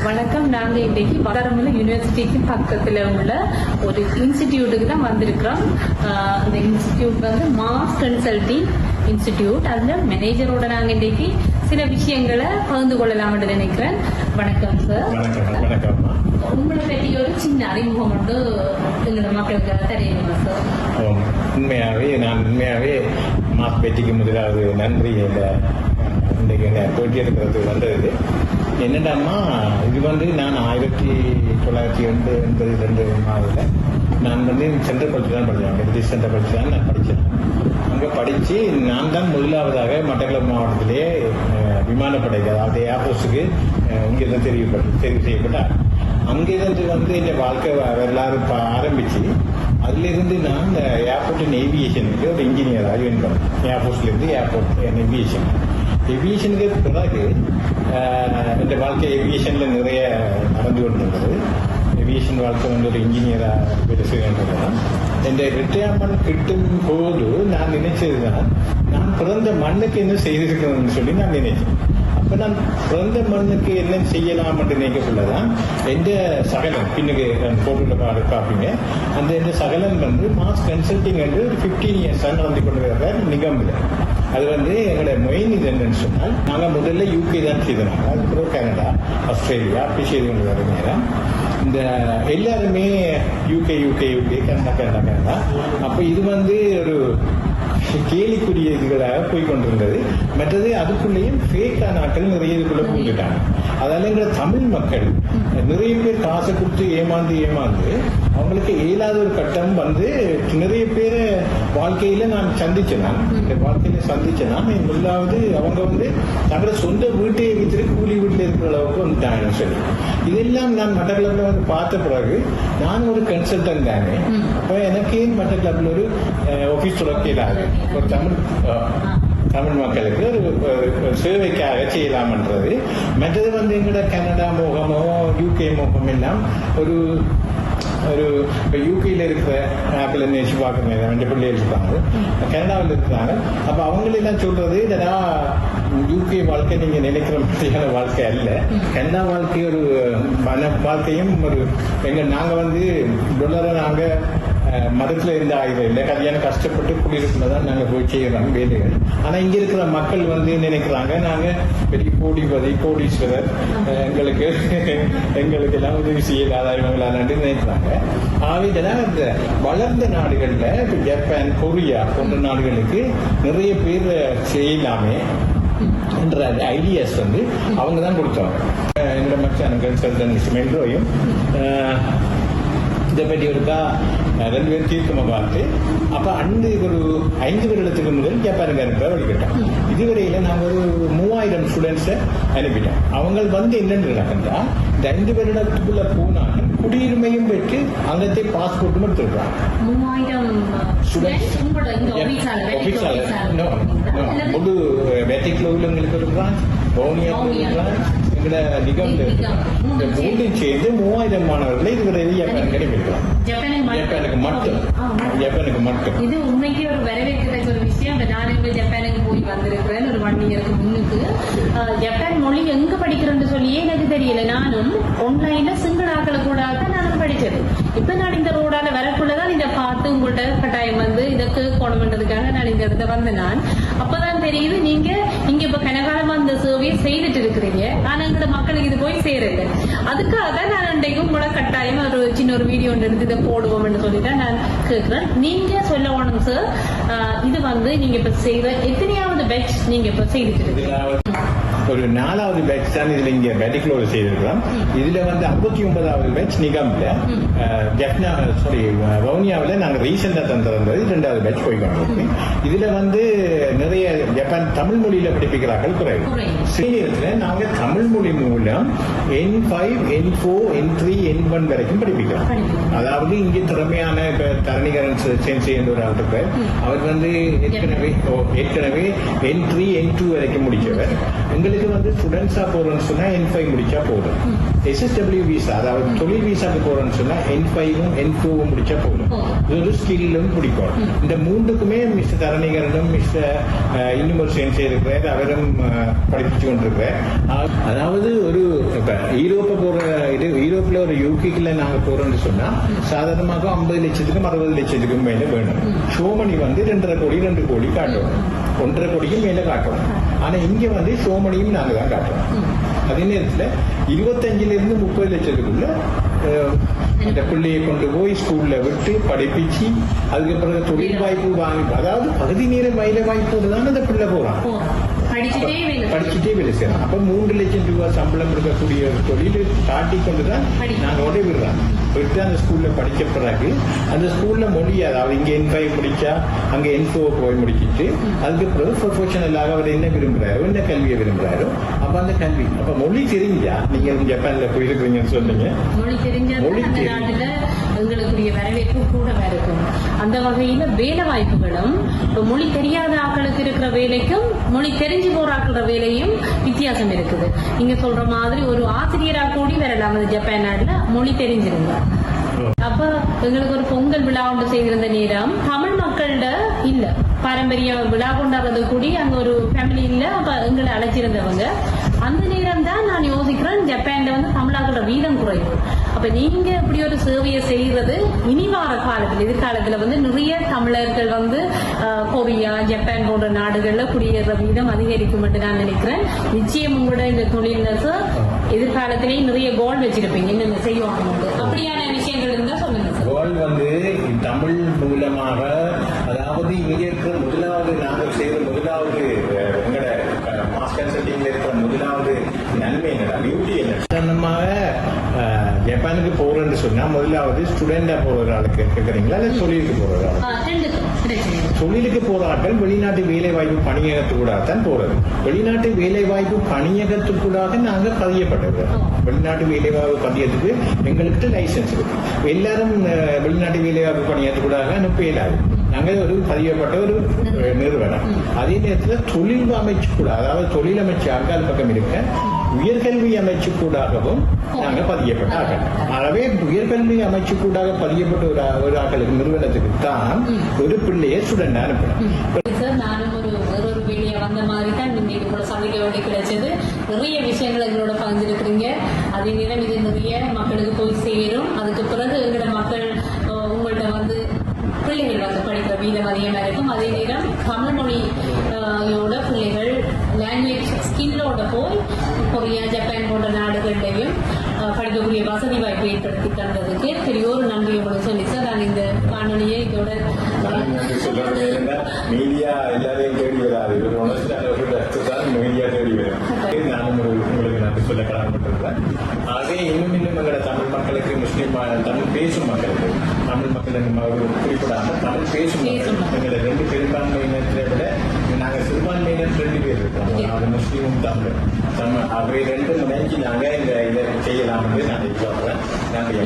வணக்கம். நாங்கள் இன்றைக்கு பாரமுல்ல யூனிவர்சிட்டிக்கு பக்கத்தில் உள்ள ஒரு இன்ஸ்டிடியூட்டுக்கு தான் வந்திருக்கிறோம். அந்த இன்ஸ்டிடியூட் வந்து மாஸ் கன்சல்டிங் இன்ஸ்டிடியூட். அதில் மேனேஜரோட நாங்கள் இன்றைக்கு சில விஷயங்களை பகிர்ந்து கொள்ளலாம்னு நினைக்கிறேன். வணக்கம் சார். வணக்கம். உங்களை பற்றி ஒரு சின்ன அறிமுகம் வந்து எங்களோட மக்களுக்கு தெரியுமா சார்? உண்மையாவே மாஸ் பேட்டிக்கு முதலாவது நன்றி. இன்றைக்கு பேட்டி எடுக்கிறது வந்தது என்னடாமா, இது வந்து நான் 1982 நான் வந்து சென்ட்ரல் பள்ளி தான் படித்தேன். மெட்ரிக் சென்ட்ரல் பள்ளி தான் நான் படித்தேன். அங்கே படித்து நான் தான் முதலாவதாக மட்டக்களப்பு மாவட்டத்திலே விமானப்படைக்கு, அதாவது ஏர்ஃபோர்ஸுக்கு இங்கே தான் தெரிவு செய்யப்பட்டார். அங்கிருந்து வந்து இந்த வாழ்க்கை வரலாறு ஆரம்பித்து அதிலிருந்து நான் இந்த ஏர்போர்ட் அண்ட் ஏவியேஷனுக்கு ஒரு இன்ஜினியராக ஜாயின் பண்ணேன். ஏர்ஃபோர்ஸ்லேருந்து ஏர்போர்ட் அண்ட் ஏவியேஷனுக்கு பிறகு இந்த வாழ்க்கை ஏவியேஷனில் நிறைய நடந்து கொண்டிருந்தது. ஏவியேஷன் வாழ்க்கை வந்து ஒரு இன்ஜினியராக பேசுகின்றதான். என் ரிட்டையர்மெண்ட் கிட்டும் போது நான் நினைச்சதுதான், நான் பிறந்த மண்ணுக்கு என்ன செய்திருக்கணும்னு சொல்லி நான் நினைச்சேன். அப்போ நான் பிறந்த மண்ணுக்கு என்ன செய்யலாம் என்று நினைக்கக்குள்ளதான் எந்த சகலம் பின்னுக்கு போட்டுள்ள பார்ப்பீங்க. அந்த எந்த சகலம் வந்து மாஸ் கன்சல்டிங் என்று ஒரு 15 years நடந்து கொண்டு வர நிகழ்வு. அது வந்து எங்களோட மெயின் இது என்னன்னு சொன்னால், நாங்கள் முதல்ல யூகே தான் செய்தோம். அதுக்கப்புறம் கனடா, ஆஸ்திரேலியா அப்படி செய்து கொண்டு வர நேரம் இந்த எல்லாருமே யூகே கனடா. அப்போ இது வந்து ஒரு கேலிக்குரிய இதுகளாக போய்கொண்டிருந்தது. மற்றது அதுக்குள்ளேயும் ஃபேக்கா நாட்கள் நிறைய இதுக்குள்ள பூந்துட்டாங்க. அதனால எங்க தமிழ் மக்கள் நிறைய பேர் காசை கொடுத்து ஏமாந்து அவங்களுக்கு இயலாத ஒரு கட்டம் வந்து நிறைய பேர் வாழ்க்கையில நான் சந்திச்சேன். முதலாவது அவங்க வந்து தங்களோட சொந்த வீட்டையை வைத்து கூலி வீட்டில் இருக்கிற அளவுக்கு வந்துட்டாங்கன்னு சொல்லி இதெல்லாம் நான் மட்டக்களப்பில் வந்து பார்த்த பிறகு நான் ஒரு கன்சல்டன்ட் தானே. அப்போ எனக்கு மட்டக்களப்பில் ஒரு ஆஃபீஸ் துறக்கையிலாக ஒரு தமிழ் மக்களுக்கு ஒரு சேவைக்காக செய்யலாம்ன்றது. மற்றது வந்து எங்களோட கனடா மோகமோ யூகே மோகம் எல்லாம் ஒரு யூகேல இருக்கிற ஆப்பிள் நினைச்சு பார்க்கணும். 2 பிள்ளைகள் இருக்காங்க, கனடாவில் இருக்கிறாங்க. அப்ப அவங்களெல்லாம் சொல்றது, இதெல்லாம் யூகே வாழ்க்கை நீங்க நினைக்கிற மாதிரியான வாழ்க்கை அல்ல. கனடா வாழ்க்கை ஒரு மன வாழ்க்கையும் நாங்க வந்து டொலரை நாங்க மதத்துல இருந்த ஆயுதம் இல்லை, கல்யாணம் கஷ்டப்பட்டு குடியிருக்குள்ளதான் நாங்க போய் செய்யறோம் வேலைகள். ஆனா இங்க இருக்கிற மக்கள் வந்து நினைக்கிறாங்க நாங்க பெரிய கோடீஸ்வரர், எங்களுக்கு எல்லாம் உதவி செய்யலாத இவங்களான்னு நினைக்கிறாங்க. ஆகவே இதெல்லாம் இந்த வளர்ந்த நாடுகள்ல ஜப்பான், கொரியா போன்ற நாடுகளுக்கு நிறைய பேர் செய்யலாமே என்ற ஐடியாஸ் வந்து அவங்க தான் கொடுத்தாங்க. என்னோட மச்சான் கன்சல்டன்ட் மென்ட்ரோயும் இதை பற்றி ஒருக்கா 2 பேரும் தீர்க்கமாக பார்த்து, அப்போ அன்று ஒரு 5 வருடத்துக்கு முதல் ஜப்பானுக்கு அனுப்ப வழிகிட்டோம். இதுவரையில நாங்கள் ஒரு 3000 ஸ்டூடெண்ட்ஸை அனுப்பிட்டோம். அவங்க வந்து என்னென்னு நடக்குதா, 5 வருடத்துக்குள்ள போனாலும் குடியுரிமையும் பெற்று அங்கத்தை பாஸ்போர்ட்டும் எடுத்துருக்காங்க. 3000 ஸ்டூடெண்ட்ஸ் முழு வேட்டைக்குள்ள உள்ளவங்களுக்கு ஒரு பிரான்ச், சேர்ந்து 3000 மாணவர்களை இதுவரை ஜப்பானுக்கு மட்டும். இது உண்மைக்கு ஒரு வரவேற்கத்தக்க ஒரு விஷயம். நான் ஜப்பானுக்கு போய் வந்திருக்கிறேன் ஒரு 1 yearக்கு முன்னுக்கு. ஜப்பான் மொழி எங்க படிக்கிறேன்னு சொல்லியே எனக்கு தெரியல. நானும் ஆன்லைன்ல சிங்கிள் ஆக்களை கூட நானும் படிச்சது. இப்ப நான் இந்த ரோடால வரக்குள்ளதான் இதை பார்த்து உங்கள்கிட்ட கட்டாயம் வந்து இதை கேட்கணும் பண்றதுக்காக நான் இந்த இடத்த வந்தேன். நான் அப்பதான் தெரியுது நீங்க இங்க இப்ப கனகாலமா இந்த சேவையை செய்துட்டு இருக்கிறீங்க. ஆனா இந்த மக்களுக்கு இது போய் சேருது. அதுக்காக தான் நான் அன்றைக்கும் கூட கட்டாயம் ஒரு சின்ன ஒரு வீடியோ எடுத்து இதை போடுவோம்னு சொல்லிதான் நான் கேட்கிறேன். நீங்க சொல்ல வேணும் சார், இது வந்து நீங்க இப்ப செய்த எத்தனையாவது பேட்ச் நீங்க இப்ப செய்துட்டு இருக்கீங்க? ஒரு 4வது பேட்ச் தான் இதுல இங்க மெடிக்கலோட செய்திருக்கிறோம். இதுல வந்து 59வது பேட்ச் நிகம்ல வவுனியாவில் நாங்க ரீசெண்டா தந்திருந்தது 2வது பேட்ச் போய்கொண்டிருக்கோம். இதுல வந்து நிறைய ஜப்பான் தமிழ் மொழியில படிப்பிக்கிறார்கள் குறைவு. சீனியர்ஸ்ல நாங்க தமிழ் மொழி மூலம் N5, N4, N3, N1 வரைக்கும் படிப்பிக்கிறோம். அதாவது இங்கே திறமையான தரணிகரன் சேர்ந்த ஒரு ஆள் இருப்பார். அவர் வந்து ஏற்கனவே N3, N2 வரைக்கும் முடிச்சவர். எங்களுக்கு வந்து ஸ்டூடெண்ட்ஸா போறோம்னு சொன்னா N5 முடிச்சா போதும். SSW விசா, அதாவது தொழில் விசாக்கு போறோம்னு சொன்னா N5ம் N2ம் முடிச்சா போதும். இது ஒரு ஸ்கில்லும் பிடிக்கும். இந்த 3க்குமே மிஸ்டர் தரணிகரனும் மிஸ்டர் இன்னும் ஒரு சேர்ந்து அவரும் படிப்பிச்சு கொண்டிருக்கிறார். அதாவது ஒரு ஈரோப்ப போற யூகேக்குள்ள நாங்க போறோம்னு சொன்னா சாதாரணமாக 50 லட்சத்துக்கும் 60 லட்சத்துக்கும் மேல வேணும். ஷோமணி வந்து 2.5 கோடி 2 கோடி காட்டணும், 1.5 கோடிக்கும் மேல காட்டணும். ஆனா இங்க வந்து ஷோமணியும் நாங்க தான் காட்டுறோம். அதே நேரத்துல 25 இருந்து 30 லட்சத்துக்குள்ள அந்த பிள்ளையை கொண்டு போய் ஸ்கூல்ல விட்டு படிப்பிச்சு அதுக்கு பிறகு தொழில் வாய்ப்பு வாங்கி, அதாவது பகுதி நேர வேலை வாய்ப்போடு தான் அந்த பிள்ளை போறான், படிச்சுட்டே வேலை செய்யலாம். அப்ப 3 லட்சம் ரூபாய் சம்பளம் இருக்கக்கூடிய ஒரு தொழில் காட்டி கொண்டுதான் நாங்க உடனே விடுறோம். விட்டு அந்த ஸ்கூல்ல படிச்ச பிறகு அந்த ஸ்கூல்ல மொழி, அதாவது இங்க N5 முடிச்சா அங்க N4 போய் முடிச்சிட்டு அதுக்கு பிறகு ப்ரொஃபஷனலாக அவர் என்ன விரும்புறாரோ, என்ன கல்வியை விரும்புறாரோ அப்ப அந்த கல்வி, அப்ப மொழி தெரிஞ்சா, நீங்க ஜப்பான்ல போயிருக்கிறீங்கன்னு சொன்னீங்க, மொழி தெரிஞ்சா நாட்டுல எங்களுக்குரிய வரவேற்பு கூட இருக்கும். அந்த வகையில வேலை வாய்ப்புகளும் மொழி தெரியாத ஆட்களுக்கு இருக்கிற வேலைக்கும் மொழி தெரிஞ்சு போற ஆட்கள வேலையும் வித்தியாசம் இருக்குது. நீங்க சொல்ற மாதிரி ஒரு ஆசிரியரா கூடி வரலாம் அந்த ஜப்பான் நாட்டுல மொழி தெரிஞ்சிருங்க. அப்ப எங்களுக்கு ஒரு பொங்கல் விழா ஒன்று செய்திருந்த நேரம் தமிழ் மக்கள்கிட்ட இல்ல, பாரம்பரிய விழா கொண்டாடுறது கூடி அங்க ஒரு ஃபேமிலி இல்ல. அப்ப எங்களை அழைச்சிருந்தவங்க அந்த நேரம் தான் நான் யோசிக்கிறேன், ஜப்பான்ல வந்து தமிழாக்களோட வீதம் குறைவு. அப்ப நீங்க இப்படி ஒரு சேவையை செய்யறது இனி வார காலத்துல, எதிர்காலத்துல வந்து நிறைய தமிழர்கள் வந்து கொரியா, ஜப்பான் போன்ற நாடுகள்ல குடியேற வீதம் அதிகரிக்கும் என்று நான் நினைக்கிறேன். நிச்சயம் உங்களோட இந்த தொழில் எதிர்காலத்திலேயே நிறைய கோல் வச்சிருப்பீங்க, என்னென்ன செய்வாங்க, அப்படியான விஷயங்கள் இருந்தா சொல்லுங்க சார். கோல் வந்து தமிழ் மூலமாக, அதாவது இங்க இருக்கிற முதலாவது நாங்கள் செய்த முதலாவது எங்களோட மாஸ் கன்சல்டிங்ல இருக்கிற முதலாவது நன்மை என்னடா, பியூட்டி என்ன, சாதாரணமாக ஜப்பானுக்கு போறேன்னு சொன்னா முதலாவது ஸ்டூடெண்டா போற ஆளுக்கு கேட்கறீங்களா இல்ல தொழிலுக்கு போற ஆளு? தொழிலுக்கு போற ஆட்கள் வெளிநாட்டு வேலை வாய்ப்பு பணியகத்துக்கூடாதான் போறது. வெளிநாட்டு வேலை வாய்ப்பு பணியகத்துக்கூடாக நாங்க பதியப்பட்டது. வெளிநாட்டு வேலை வாய்ப்பு பதியத்துக்கு எங்களுக்கு லைசன்ஸ் இருக்கு. எல்லாரும் வெளிநாட்டு வேலை வாய்ப்பு பணியகத்துக்கூடாக அனுப்பலாது. நாங்க ஒரு பதியப்பட்ட ஒரு நிறுவனம். அதே நேரத்தில் தொழில் அமைச்சு கூட, அதாவது தொழில் அமைச்சு அங்கால் பக்கம் இருக்க உயர்கல்வி அமைச்சு கூடாகவும் நாங்க பதியப்பட்டார்கள். ஆகவே உயர்கல்வி அமைச்சு கூடாக பதியப்பட்ட ஒரு ஆக்களுக்கு நிறுவனத்துக்கு தான் ஒரு பிள்ளையை ஸ்டூடெண்ட் அனுப்பணும். நானும் ஒரு வீடியோ வந்த மாதிரி தான் நீங்க இது கூட சமைக்க வேண்டி கிடைச்சது. நிறைய விஷயங்கள் எங்களோட பகிர்ந்துருக்கிறீங்க. அதே நேரம் இது நிறைய மக்களுக்கு போய் சேரும். அதுக்கு பிறகு எங்களோட மக்கள் உங்கள்கிட்ட வந்து பிள்ளைகள் வந்து படிக்கிற வீதம் அதிகமாக இருக்கும். அதே நேரம் தமிழ் மொழியோட பிள்ளைகள் லாங்குவேஜ் ஸ்கில்லோட போய் கொரியா, ஜப்பான் போன்ற நாடுகள்லையும் படிக்கக்கூடிய வசதி வாய்ப்பை ஏற்படுத்தி தந்ததுக்கு பெரிய ஒரு நன்றி உங்களுக்கு சொல்லி சார். நான் இந்த காணொலியை இதோட மீடியா எல்லாரையும் தேடி வராது, மீடியா தேடி வரும். நானும் உங்களுக்கு நன்றி சொல்ல கடமைப்பட்டிருக்கேன். ஆகவே இன்னும் எங்களோட தமிழ் மக்களுக்கு, முஸ்லீம் தமிழ் பேசும் மக்களுக்கு, தமிழ் மக்கள் குறிப்பிடாமல் தமிழ் பேசும் எங்களை 2 பெரும்பான்மையினத்தை விட நாங்கள் சிறுபான்மையினர் 2 பேர் இருக்கோம். அது முஸ்லீமும் தமிழ். அவை 2 முனைஞ்சு நாங்கள் இதை செய்யலாம் என்று நான் எதிர்பார்க்கிறேன். நன்றி.